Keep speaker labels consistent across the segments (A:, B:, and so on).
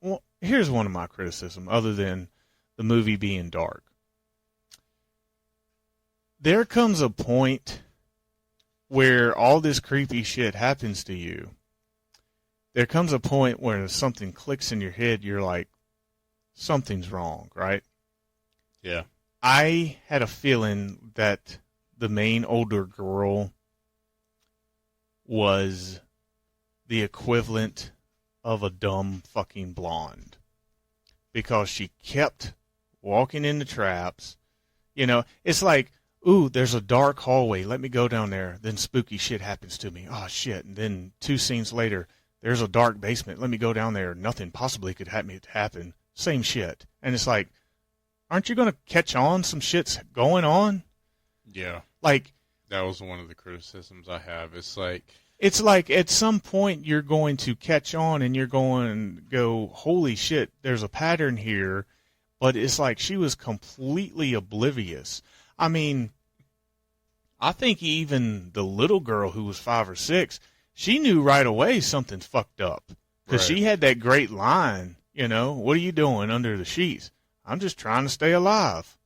A: well, here's one of my criticisms, other than the movie being dark. There comes a point where all this creepy shit happens to you. There comes a point where something clicks in your head. You're like, something's wrong, right?
B: Yeah.
A: I had a feeling that the main older girl was the equivalent of a dumb fucking blonde, because she kept walking into traps. You know, it's like, ooh, there's a dark hallway. Let me go down there. Then spooky shit happens to me. Oh, shit. And then 2 scenes later, there's a dark basement. Let me go down there. Nothing possibly could happen. Same shit. And it's like, aren't you going to catch on some shit's going on?
B: Yeah.
A: Like,
B: that was one of the criticisms I have. It's like
A: at some point you're going to catch on and you're going to go, holy shit, there's a pattern here. But it's like she was completely oblivious. I mean, I think even the little girl who was 5 or 6, she knew right away something's fucked up. Because she had that great line, you know, what are you doing under the sheets? I'm just trying to stay alive.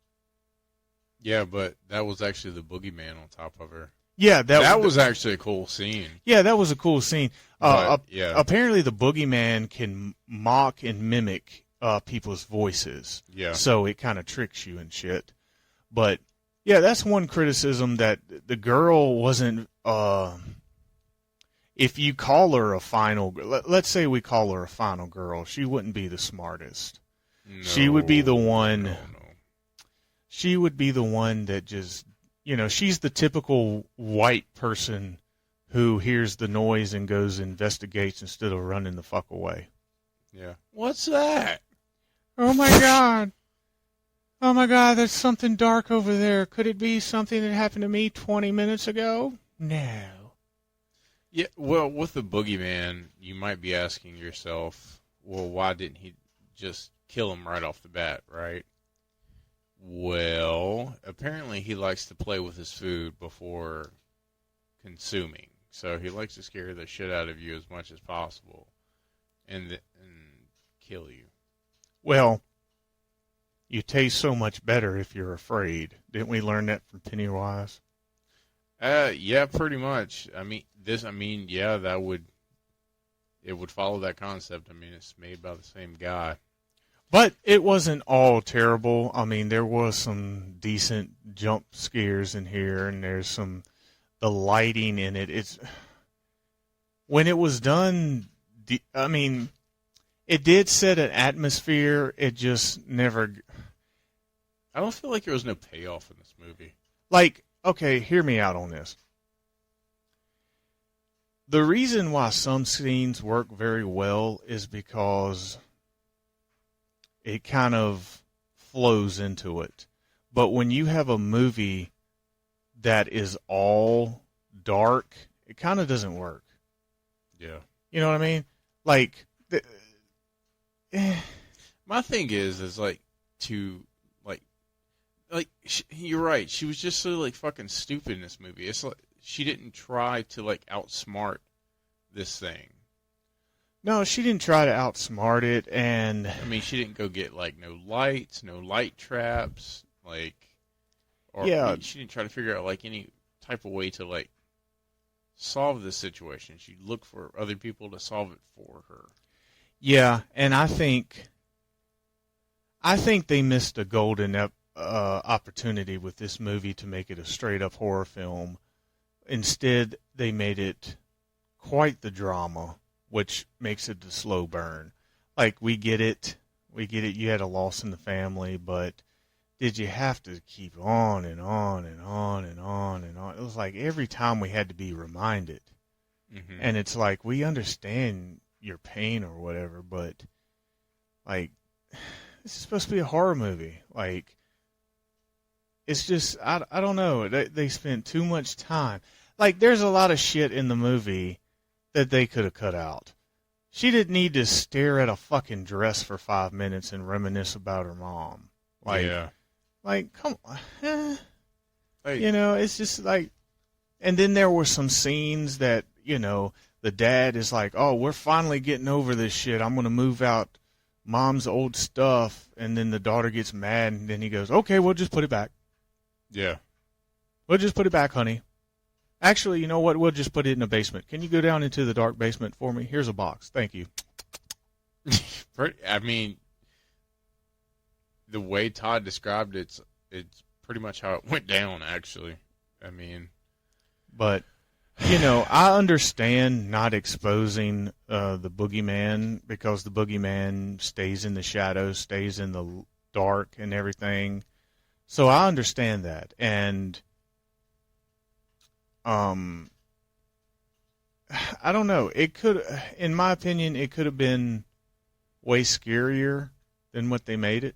B: Yeah, but that was actually the boogeyman on top of her.
A: Yeah,
B: that was actually a cool scene.
A: Yeah, that was a cool scene.
B: Yeah.
A: Apparently the boogeyman can mock and mimic people's voices.
B: Yeah.
A: So it kind of tricks you and shit. But, yeah, that's one criticism, that the girl wasn't... if you call her a final... Let's say we call her a final girl. She wouldn't be the smartest.
B: No,
A: she would be the one...
B: No.
A: She would be the one that just... You know, she's the typical white person who hears the noise and goes and investigates instead of running the fuck away.
B: Yeah. What's that?
A: Oh, my God. Oh, my God, there's something dark over there. Could it be something that happened to me 20 minutes ago? No.
B: Yeah, well, with the boogeyman, you might be asking yourself, well, why didn't he just kill him right off the bat, right? Well, apparently he likes to play with his food before consuming. So he likes to scare the shit out of you as much as possible and kill you.
A: Well, you taste so much better if you're afraid. Didn't we learn that from Pennywise?
B: Yeah, pretty much. Yeah, it would follow that concept. I mean, it's made by the same guy.
A: But it wasn't all terrible. I mean, there was some decent jump scares in here, and there's the lighting in it. It's, when it was done, I mean, it did set an atmosphere. It just never...
B: I don't feel like there was no payoff in this movie.
A: Like, okay, hear me out on this. The reason why some scenes work very well is because it kind of flows into it. But when you have a movie that is all dark, it kind of doesn't work.
B: Yeah.
A: You know what I mean? Like,
B: my thing is like, you're right. She was just so like fucking stupid in this movie. It's like she didn't try to like outsmart this thing.
A: No, she didn't try to outsmart it, and
B: I mean, she didn't go get like no lights, no light traps, like, or
A: yeah,
B: she didn't try to figure out like any type of way to like solve this situation. She looked for other people to solve it for her.
A: Yeah, and I think they missed a golden opportunity with this movie to make it a straight-up horror film. Instead, they made it quite the drama, which makes it the slow burn. Like, we get it. You had a loss in the family, but did you have to keep on and on and on and on and on? It was like every time we had to be reminded. Mm-hmm. And it's like, we understand your pain or whatever, but, like, this is supposed to be a horror movie. Like, it's just, I don't know. They spent too much time. Like, there's a lot of shit in the movie that they could have cut out. She didn't need to stare at a fucking dress for 5 minutes and reminisce about her mom. Like,
B: yeah.
A: Like, come on.
B: Hey.
A: You know, it's just like, and then there were some scenes that, you know, the dad is like, oh, we're finally getting over this shit. I'm going to move out mom's old stuff, and then the daughter gets mad, and then he goes, okay, we'll just put it back.
B: Yeah.
A: We'll just put it back, honey. Actually, you know what? We'll just put it in the basement. Can you go down into the dark basement for me? Here's a box. Thank you.
B: I mean, the way Todd described it's pretty much how it went down, actually. I mean,
A: but you know, I understand not exposing the boogeyman, because the boogeyman stays in the shadows, stays in the dark and everything. So I understand that. And I don't know. It could, in my opinion, it could have been way scarier than what they made it.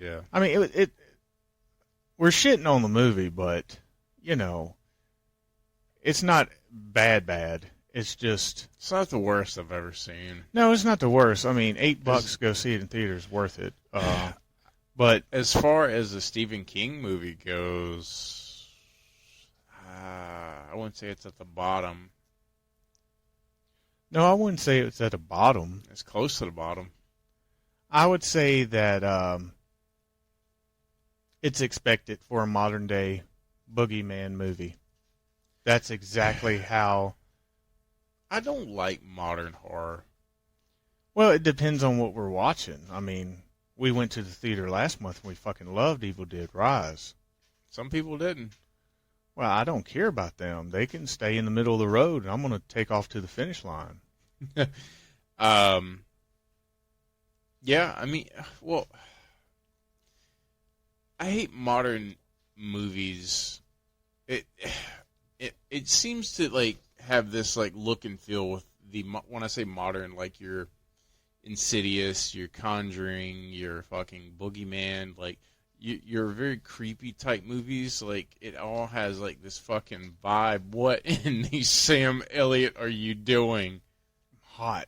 B: yeah.
A: I mean, we're shitting on the movie, but, you know, it's not bad. It's just...
B: It's not the worst I've ever seen.
A: No, it's not the worst. I mean, $8 to go see it in theaters worth it. But
B: as far as the Stephen King movie goes, I wouldn't say it's at the bottom.
A: no, I wouldn't say it's at the bottom.
B: It's close to the bottom.
A: I would say that it's expected for a modern day boogeyman movie. That's exactly how...
B: I don't like modern horror.
A: Well, it depends on what we're watching. I mean, we went to the theater last month and we fucking loved Evil Dead Rise.
B: Some people didn't.
A: Well, I don't care about them. They can stay in the middle of the road, and I'm going to take off to the finish line.
B: Yeah, I mean, well, I hate modern movies. It seems to like have this like look and feel with the, when I say modern, like your Insidious, your Conjuring, your fucking Boogeyman, like your very creepy type movies. Like it all has like this fucking vibe. What in the Sam Elliott are you doing?
A: Hot.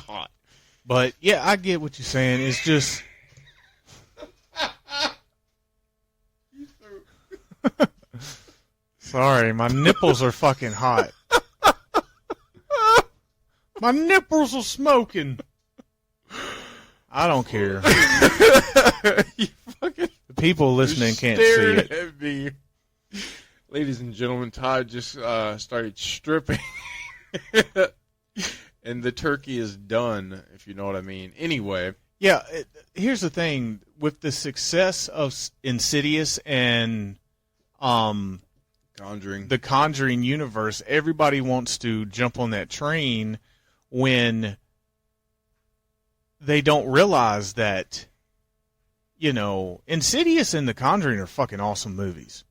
B: God.
A: But, yeah, I get what you're saying. It's just... Sorry, my nipples are fucking hot. My nipples are smoking. I don't care.
B: You fucking
A: The people listening can't see it.
B: At me. Ladies and gentlemen, Todd just started stripping. And the turkey is done, if you know what I mean. Anyway.
A: Yeah, here's the thing. With the success of Insidious and
B: Conjuring.
A: the Conjuring universe, everybody wants to jump on that train when they don't realize that, you know, Insidious and the Conjuring are fucking awesome movies.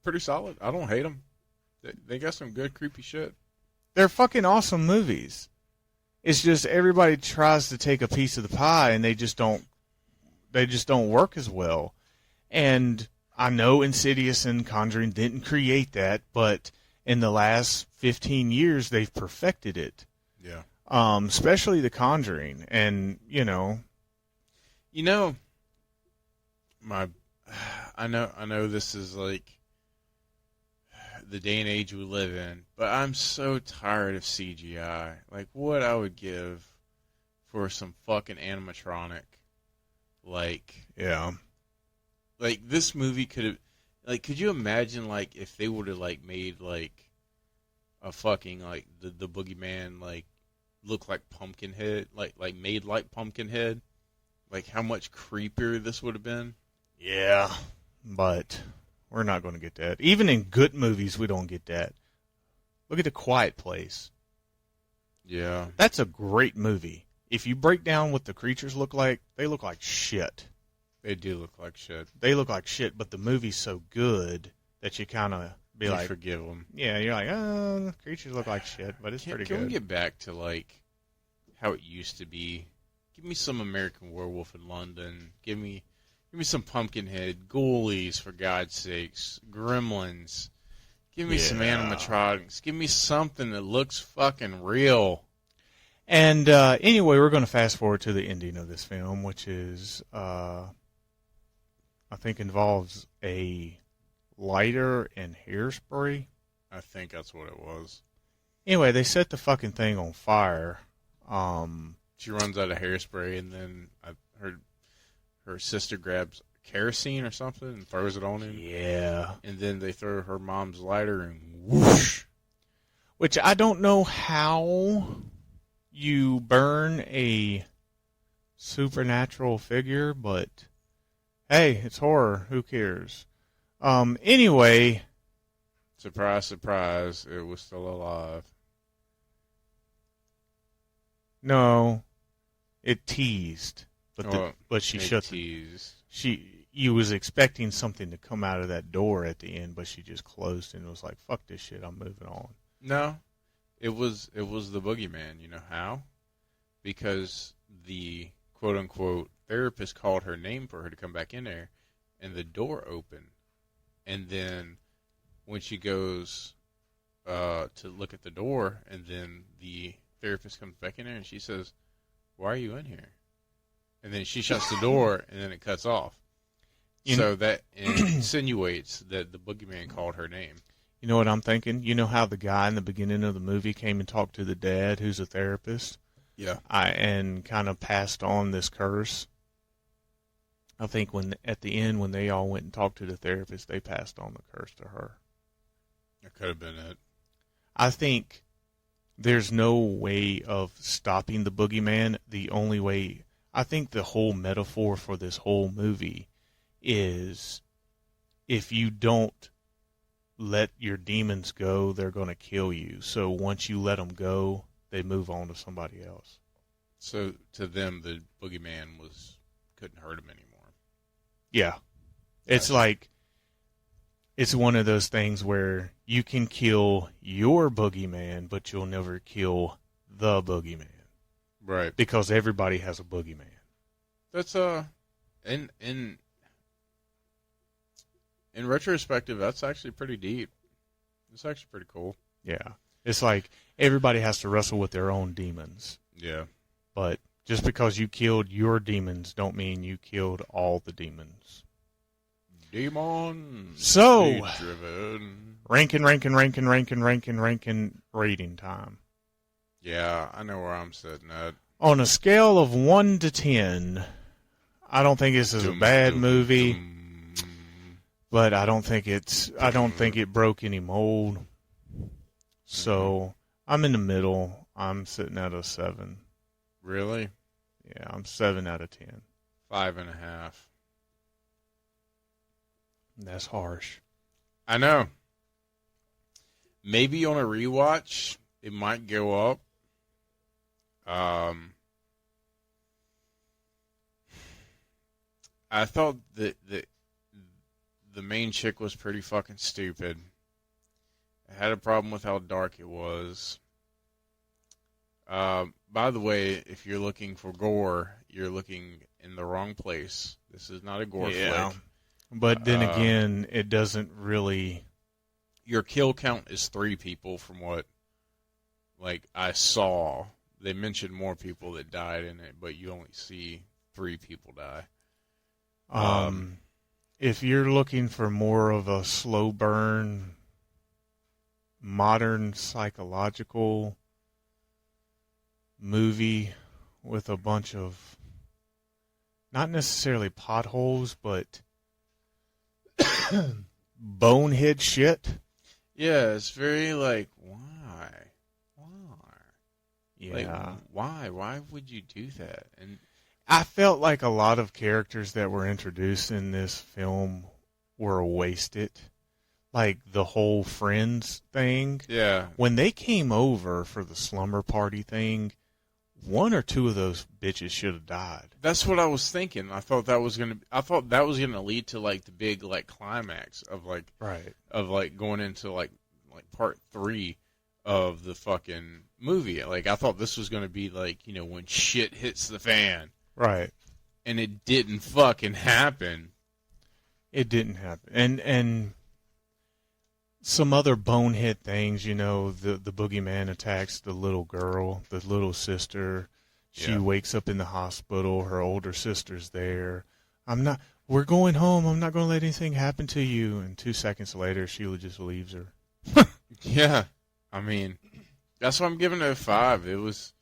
B: Pretty solid. I don't hate them. They got some good creepy shit.
A: They're fucking awesome movies. It's just everybody tries to take a piece of the pie and they just don't work as well. And I know Insidious and Conjuring didn't create that, but in the last 15 years they've perfected it.
B: Yeah.
A: Especially The Conjuring. And, you know,
B: I know this is like the day and age we live in, but I'm so tired of CGI. Like, what I would give for some fucking animatronic. Like,
A: yeah.
B: Like, this movie could have, like, could you imagine, like, if they would have, like, made, like, a fucking, like, the Boogeyman, like, look like Pumpkinhead, like, made like Pumpkinhead? Like, how much creepier this would have been?
A: Yeah, but we're not going to get that. Even in good movies, we don't get that. Look at The Quiet Place.
B: Yeah.
A: That's a great movie. If you break down what the creatures look like, they look like shit.
B: They do look like shit.
A: They look like shit, but the movie's so good that you kind of be like...
B: forgive them.
A: Yeah, you're like, oh, the creatures look like shit, but it's pretty good.
B: Can we get back to, like, how it used to be? Give me some American Werewolf in London. Give me some Pumpkinhead, Ghoulies, for God's sakes, Gremlins. Give me some animatronics. Give me something that looks fucking real.
A: And anyway, we're going to fast forward to the ending of this film, which is, I think, involves a lighter and hairspray.
B: I think that's what it was.
A: Anyway, they set the fucking thing on fire.
B: She runs out of hairspray, and then I heard her sister grabs kerosene or something and throws it on him.
A: Yeah.
B: And then they throw her mom's lighter and whoosh.
A: Which I don't know how you burn a supernatural figure, but hey, it's horror. Who cares? Anyway.
B: Surprise, surprise, it was still alive.
A: No, it teased, but she shut
B: teased.
A: You was expecting something to come out of that door at the end, but she just closed and was like, "Fuck this shit, I'm moving on."
B: No, it was the boogeyman. You know how? Because the quote unquote therapist called her name for her to come back in there, and the door opened, and then when she goes to look at the door, and then the therapist comes back in there and she says, "Why are you in here?" And then she shuts the door and then it cuts off. So that insinuates that the boogeyman called her name.
A: You know what I'm thinking? You know how the guy in the beginning of the movie came and talked to the dad who's a therapist?
B: Yeah.
A: And kind of passed on this curse. I think at the end when they all went and talked to the therapist, they passed on the curse to her.
B: That could have been it.
A: I think there's no way of stopping the boogeyman. The only way, I think the whole metaphor for this whole movie is if you don't let your demons go, they're going to kill you. So once you let them go, they move on to somebody else.
B: So to them, the boogeyman couldn't hurt them anymore.
A: Yeah. It's like, it's one of those things where you can kill your boogeyman, but you'll never kill the boogeyman.
B: Right.
A: Because everybody has a boogeyman.
B: That's in retrospective, that's actually pretty deep. It's actually pretty cool.
A: Yeah. It's like everybody has to wrestle with their own demons.
B: Yeah.
A: But just because you killed your demons don't mean you killed all the demons.
B: Demon.
A: So,
B: driven.
A: ranking rating time.
B: Yeah, I know where I'm sitting at.
A: On a scale of 1 to 10, I don't think this is a bad movie, but I don't think it broke any mold. So, I'm in the middle. I'm sitting at a 7.
B: Really?
A: Yeah, I'm 7 out of 10.
B: 5.5.
A: That's harsh.
B: I know. Maybe on a rewatch, it might go up. I thought that the main chick was pretty fucking stupid. I had a problem with how dark it was. By the way, if you're looking for gore, you're looking in the wrong place. This is not a gore flick.
A: But then again, it doesn't really...
B: Your kill count is 3 people from what I saw. They mentioned more people that died in it, but you only see 3 people die.
A: If you're looking for more of a slow burn, modern psychological movie with a bunch of not necessarily potholes, but bonehead shit.
B: Yeah, it's very why?
A: Yeah.
B: Why would you do that? And
A: I felt like a lot of characters that were introduced in this film were wasted. Like the whole Friends thing.
B: Yeah.
A: When they came over for the slumber party thing, 1 or 2 of those bitches should have died.
B: That's what I was thinking. I thought that was gonna lead to the big climax of going into part 3 of the fucking movie. I thought this was gonna be when shit hits the fan.
A: Right.
B: And it didn't fucking happen.
A: It didn't happen. And some other bonehead things, the boogeyman attacks the little girl, the little sister. She wakes up in the hospital. Her older sister's there. We're going home. I'm not going to let anything happen to you. And 2 seconds later, Sheila just leaves her.
B: Yeah. I mean, that's why I'm giving it a 5. It was